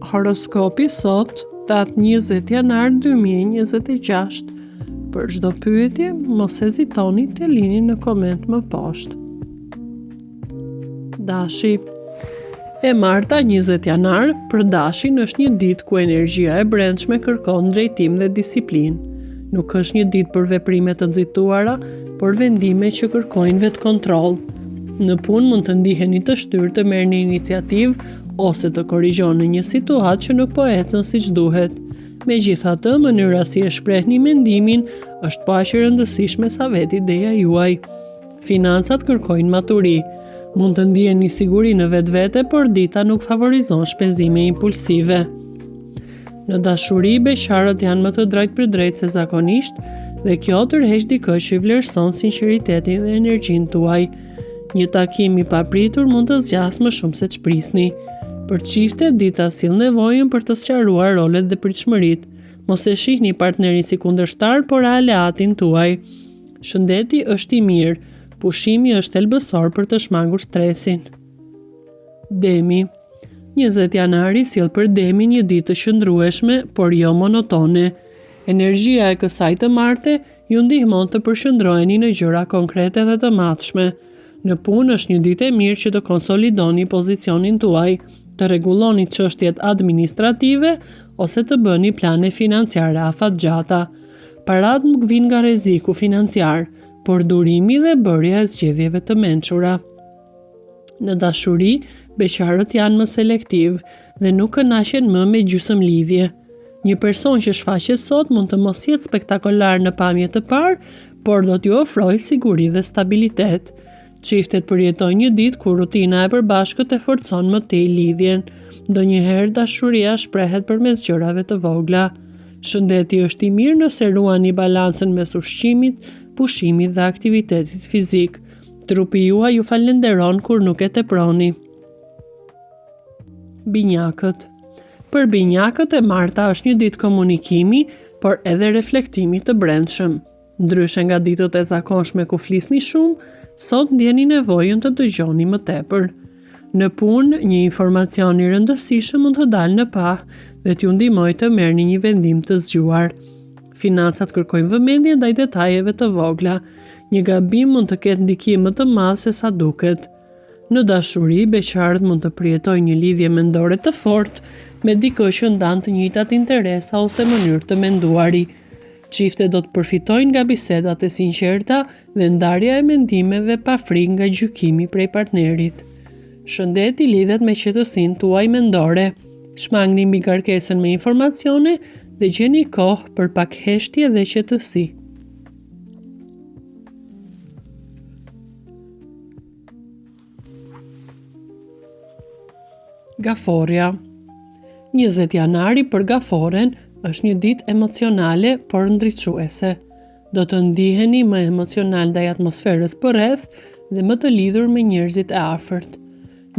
Horoskopi sot, datë 20 janar 2026. Për çdo pyetje, mos hezitoni të lini në koment më poshtë. Dashi. E marta 20 janar, për dashin është një ditë ku energjia e brendshme kërkon drejtim dhe disiplinë. Nuk është një ditë për veprime të nxituara, por vendime që kërkojnë vetë kontroll. Në punë mund të ndiheni të shtyrë të merrni iniciativë ose të korrigjoni një situatë që nuk po ecën siç duhet. Megjithatë, mënyra si e shprehni mendimin është po aq e rëndësishme sa vetë ideja juaj. Financat kërkojnë maturi. Mund të ndiheni siguri në vetvete, por dita nuk favorizon shpenzime impulsive. Në dashuri, beqarët janë më të drejtpërdrejtë se zakonisht dhe kjo tërheq dikë që i vlerëson sinqeritetin dhe energjinë tuaj. Një takim i papritur mund të zgjas më shumë se ç'prisni. Për çiftet, dita sill nevojën për të sqaruar rolet dhe pritshmëritë. Mos e shihni partnerin si kundërshtar, por aleatin tuaj. Shëndeti është i mirë. Pushimi është helbësor për të shmangur stresin. Demi. 20 janari sjell për Demin një ditë të qëndrueshme, por jo monotone. Energjia e kësaj të Marte ju ndihmon të përqendroheni në gjëra konkrete dhe të matshme. Në punë është një ditë e mirë që të konsolidoni pozicionin tuaj, të rregulloni çështjet administrative ose të bëni plane financiare afatgjata. Parat nuk vijnë nga rreziku financiar, por durimi dhe bërja e zgjedhjeve të mençura. Në dashuri, beqarët janë më selektiv dhe nuk kënaqen më me gjysmëlidhje. Një person që shfaqet sot mund të mos jetë spektakolar në pamje të parë, por do t'ju ofrojë siguri dhe stabilitet. Çiftet përjetojnë një ditë ku rutina e përbashkët e forcon më tej lidhjen. Ndonjëherë dashuria shprehet përmes gjërave të vogla. Shëndeti është i mirë nëse ruani balancën mes ushqimit, pushimit dhe aktivitetit fizik. Trupi juaj ju falenderon kur nuk e teproni. Binjakët. Për binjakët e marta është një ditë komunikimi, por edhe reflektimi të brendshëm. Ndryshe nga ditët e zakonshme ku flisni shumë, sot ndjeni nevojën të dëgjoni më tepër. Në punë, një informacion i rëndësishëm mund të dalë në pa dhe t'ju ndihmojë të merrni një vendim të zgjuar. Financat kërkojnë vëmendje ndaj detajeve të vogla. Një gabim mund të ketë ndikim më të madh se sa duket. Në dashuri, beqarët mund të përjetojnë një lidhje mendore të fortë me dikë që ndan të njëjtat interesa ose mënyrë të menduari. Çiftet do të përfitojnë nga bisedat e sinqerta dhe ndarja e mendimeve pa frikë nga gjykimi prej partnerit. Shëndeti lidhet me qetësinë tuaj mendore. Shmangni mbi kërkesën me informacione dhe gjeni kohë për pak heshtje dhe qetësi. Gaforja. 20 janari për gaforen është një ditë emocionale, por ndriçuese. Do të ndiheni më emocional ndaj atmosferës përreth dhe më të lidhur me njerëzit e afërt.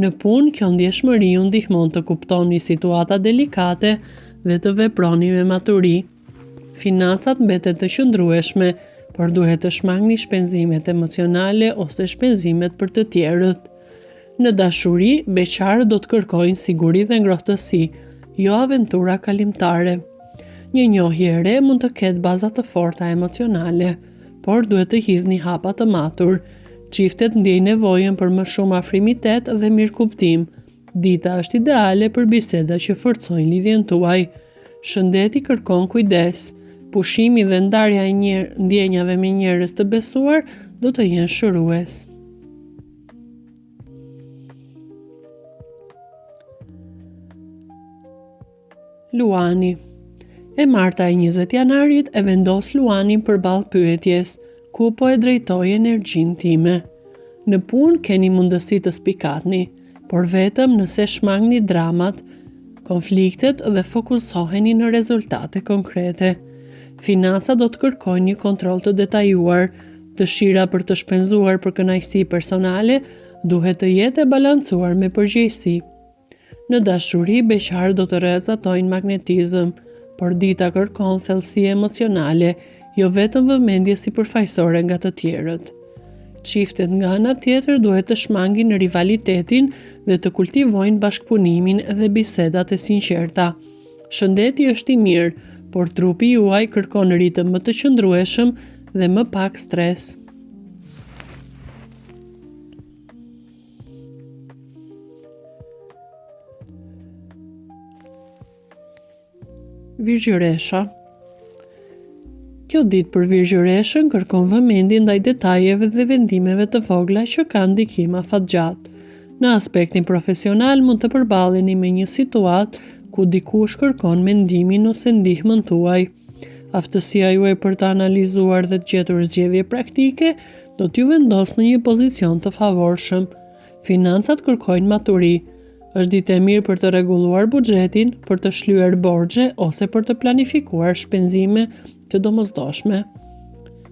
Në punë, kjo ndjeshmëri ju ndihmon të kuptoni situata delikate dhe të veproni me maturi. Financat mbeten të qëndrueshme, por duhet të shmangni shpenzimet emocionale ose shpenzimet për të tjerët. Në dashuri, beqarët do të kërkojnë siguri dhe ngrohtësi, jo aventura kalimtare. Një njohje e re mund të ketë baza të forta emocionale, por duhet të hidhni hapa të matur. Çiftet ndjejnë nevojën për më shumë afrimitet dhe mirëkuptim. Dita është ideale për biseda që forcojnë lidhjen tuaj. Shëndeti kërkon kujdes. Pushimi dhe ndarja e ndjenjave me njerëz të besuar do të jenë shërues. Luani. E marta e 20 janarit e vendos luanin përballë pyetjes, ku po e drejtoj energjinë time. Në punë keni mundësi të spikatni, por vetëm nëse shmangni dramat, konfliktet dhe fokusoheni në rezultate konkrete. Financa do të kërkojnë një kontroll të detajuar, dëshira për të shpenzuar për kënaqësi personale duhet të jetë e balancuar me përgjegjësi. Në dashuri, beqarët do të realizotojnë magnetizëm, por dita kërkon thellësi emocionale, jo vetëm vëmendje sipërfaqësore nga të tjerët. Çiftet nga ana tjetër duhet të shmangin rivalitetin dhe të kultivojnë bashkëpunimin dhe bisedat e sinqerta. Shëndeti është i mirë, por trupi juaj kërkon ritëm më të qëndrueshëm dhe më pak stres. Virgjëresha. Kjo ditë për virgjëreshën kërkon vëmendje ndaj detajeve dhe vendimeve të vogla që kanë ndikim afatgjatë. Në aspektin profesional mund të përballeni me një situatë ku dikush kërkon mendimin ose ndihmën tuaj. Aftësia juaj për të analizuar dhe të gjetur zgjedhje praktike do t'ju vendosë në një pozicion të favorshëm. Financat kërkojnë maturi. Është ditë e mirë për të rregulluar buxhetin, për të shlyer borxhe ose për të planifikuar shpenzime të domosdoshme.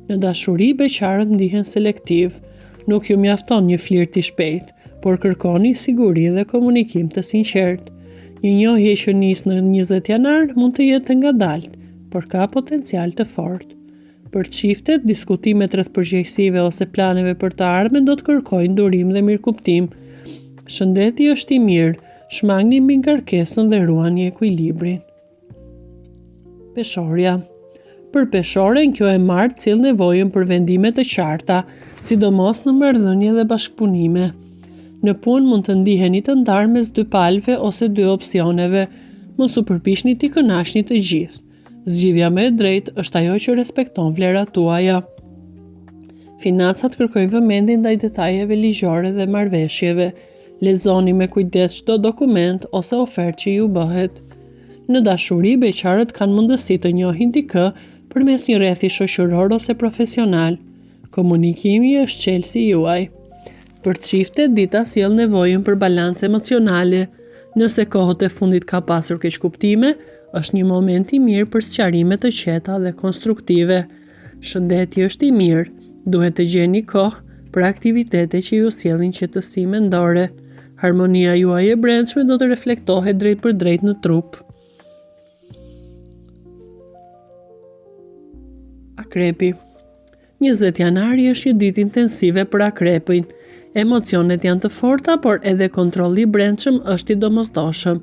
Në dashuri beqarët ndihen selektiv. Nuk ju mjafton një flirt i shpejtë, por kërkoni siguri dhe komunikim të sinqert. Një njohje që nis në 20 janar mund të jetë ngadalt, por ka potencial të fortë. Për çiftet, diskutimet rreth përgjegjësive ose planeve për të ardhmen do të kërkojnë durim dhe mirëkuptim. Shëndeti është i mirë, shmangni mbi ngarkesën dhe ruani ekuilibrin. Peshorja. Për peshoren, kjo e martë sill nevojën për vendime të qarta, sidomos në marrëdhënie dhe bashkëpunime. Në punë mund të ndiheni të ndarë mes dy palëve ose dy opsioneve, mos u përpiqni t'i kënaqni të gjithë. Zgjidhja më e drejtë është ajo që respekton vlerat tuaja. Financat kërkojnë vëmendje ndaj detajeve ligjore dhe marrëveshjeve. Lexoni me kujdes çdo dokument ose ofertë që ju bëhet. Në dashuri, beqarët kanë mundësi të njohin dikë përmes një rrethi shoqëror ose profesional. Komunikimi është çelësi juaj. Për çiftet, dita sjell nevojën për balancë emocionale. Nëse kohët e fundit ka pasur keqkuptime, është një moment i mirë për sqarime të qeta dhe konstruktive. Shëndeti është i mirë, duhet të gjeni kohë për aktivitete që ju sjellin qetësi mendore. Harmonia juaj e brendshme do të reflektohet drejt për drejt në trup. Akrepi. 20 janari është një ditë intensive për akrepin. Emocionet janë të forta, por edhe kontrolli i brendshëm është i domosdoshëm.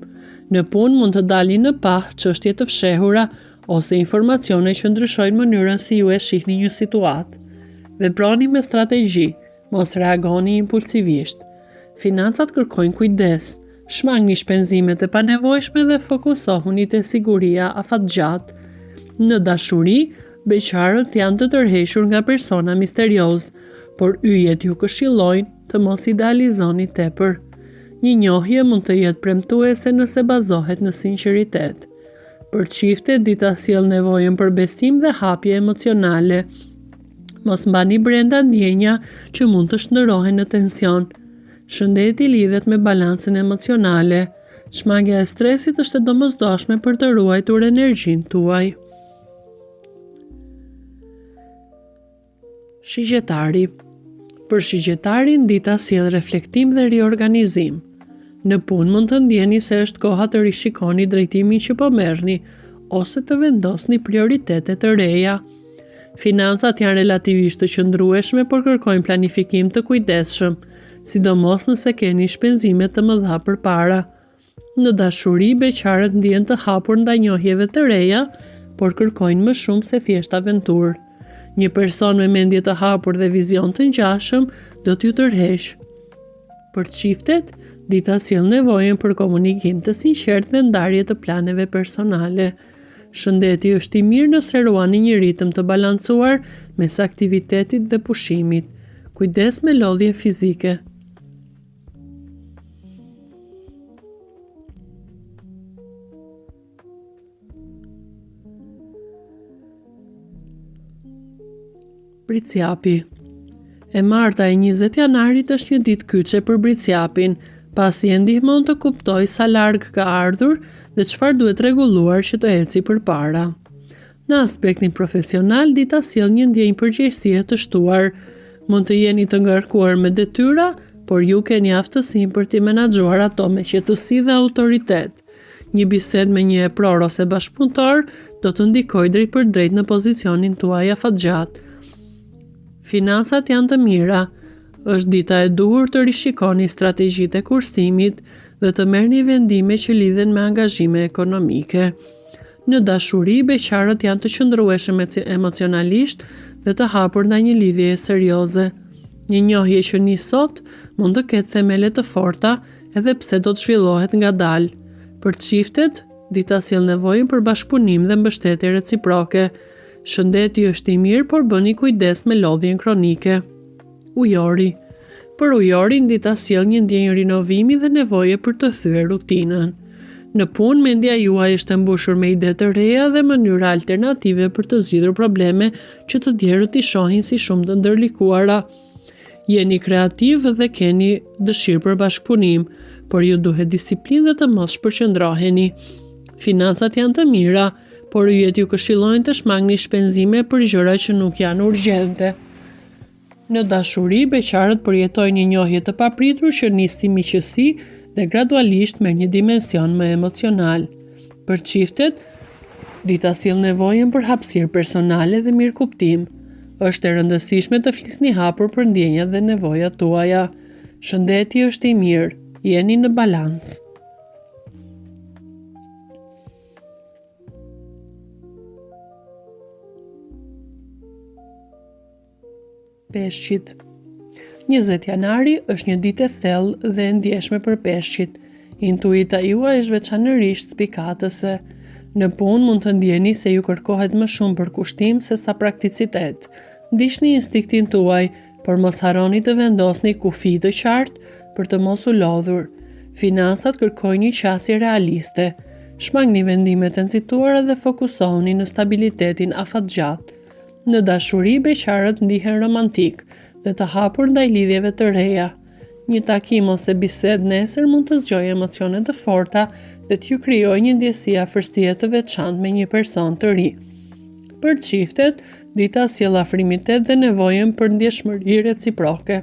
Në punë mund të dalin në pa çështje të fshehura ose informacione që ndryshojnë mënyrën si ju e shihni një situatë. Veproni me strategji, mos reagoni impulsivisht. Financat kërkojnë kujdes, shmangni shpenzimet e panevojshme dhe fokusohuni te siguria afatgjatë. Në dashuri, beqarët janë të tërhequr nga persona misterioz, por yjet ju këshillojnë të mos idealizoni tepër. Një njohje mund të jetë premtuese nëse bazohet në sinqeritet. Për çiftet, dita sjell nevojën për besim dhe hapje emocionale. Mos mbani brenda ndjenja që mund të shndërrohen në tension. Shëndeti lidhet me balancën emocionale. Shmangja e stresit është e domosdoshme për të ruajtur energjinë tuaj. Shigjetari. Për shigjetarin, dita sjell reflektim dhe riorganizim. Në punë mund të ndjeni se është koha të rishikoni drejtimin që po merrni, ose të vendosni prioritete të reja. Financat janë relativisht të qëndrueshme, por kërkojnë planifikim të kujdesshëm, sidomos nëse keni shpenzime të mëdha përpara. Në dashuri, beqarët ndjen të hapur ndaj njohjeve të reja, por kërkojnë më shumë se thjesht aventurë. Një person me mendje të hapur dhe vizion të ngjashëm do t'ju tërheqë. Për çiftet, dita sjell nevojën për komunikim të sinqertë dhe ndarje të planeve personale. Shëndeti është i mirë nëse ruani një ritëm të balancuar mes aktivitetit dhe pushimit. Kujdes me lodhje fizike. Bricjapi. E marta e 20 janarit është një ditë kyçe për bricjapin, pasi e ndihmon të kuptoj sa larg ka ardhur dhe çfarë duhet rregulluar që të eci përpara. Në aspektin profesional, dita sjell një ndjenjë përgjegjësie të shtuar. Mund të jeni të ngarkuar me detyra, por ju keni aftësinë për t'i menaxhuar ato me qetësi dhe autoritet. Një bisedë me një epror ose bashkëpunëtor do të ndikojë drejt për drejt në pozicionin tuaj afatgjatë. Financat janë të mira, Është dita e duhur të rishikoni strategjitë e kursimit dhe të merrni vendime që lidhen me angazhime ekonomike. Në dashuri, beqarët janë të qëndrueshëm emocionalisht dhe të hapur ndaj një lidhjeje serioze. Një njohje që nis sot mund të ketë themele të forta edhe pse do të zhvillohet ngadalë. Për çiftet, dita sjell nevojën për bashkëpunim dhe mbështetje reciproke. Shëndeti është i mirë, por bëni kujdes me lodhjen kronike. Ujori. Për ujorin, dita sjell një ndjenjë rinovimi dhe nevoje për të thyer rutinën. Në punë, mendja juaj është e mbushur me ide të reja dhe mënyra alternative për të zgjidhur probleme që të tjerët i shohin si shumë të ndërlikuara. Jeni kreativ dhe keni dëshirë për bashkëpunim, por ju duhet disiplinë dhe të mos shpërqendroheni. Financat janë të mira, por yjet ju këshillojnë të shmangni shpenzime për gjëra që nuk janë urgjente. Në dashuri, beqarët përjetojnë një njohje të papritur që nis si miqësi dhe gradualisht merr një dimension më emocional. Për çiftet, dita sjell nevojën për hapësirë personale dhe mirëkuptim. Është e rëndësishme të flisni hapur për ndjenjat dhe nevojat tuaja. Shëndeti është i mirë, jeni në balancë. Peshqit. 20 janari është një ditë e thellë dhe e ndjeshme për peshqit. Intuita juaj është veçanërisht spikatëse. Në punë mund të ndjeni se ju kërkohet më shumë për kushtim se sa prakticitet. Ndiqni instinktin tuaj, por mos harroni të vendosni kufi të qartë për të mos u lodhur. Finansat kërkojnë një qasje realiste. Shmangni vendimet e nxituara dhe fokusohuni në stabilitetin afatgjatë. Në dashuri, beqarët ndihen romantik dhe të hapur ndaj lidhjeve të reja. Një takim ose bisedë nesër mund të zgjojë emocione të forta dhe t'ju krijojë një ndjesi afërsie të veçantë me një person të ri. Për çiftet, dita sjell afrimitet dhe nevojën për ndjeshmëri reciproke.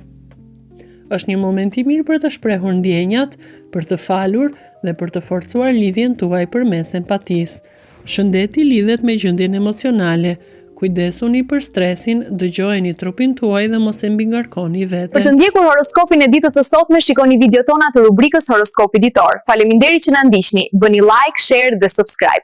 Është një moment i mirë për të shprehur ndjenjat, për të falur dhe për të forcuar lidhjen tuaj përmes empatisë. Shëndeti lidhet me gjendjen emocionale. Kujdesuni për stresin, dëgjojeni trupin tuaj dhe mos e mbingarkoni veten. Për të ndjekur horoskopin e ditës së sotme, shikoni video tona të rubrikës Horoskopi Ditor. Faleminderit që na ndiqni. Bëni like, share dhe subscribe.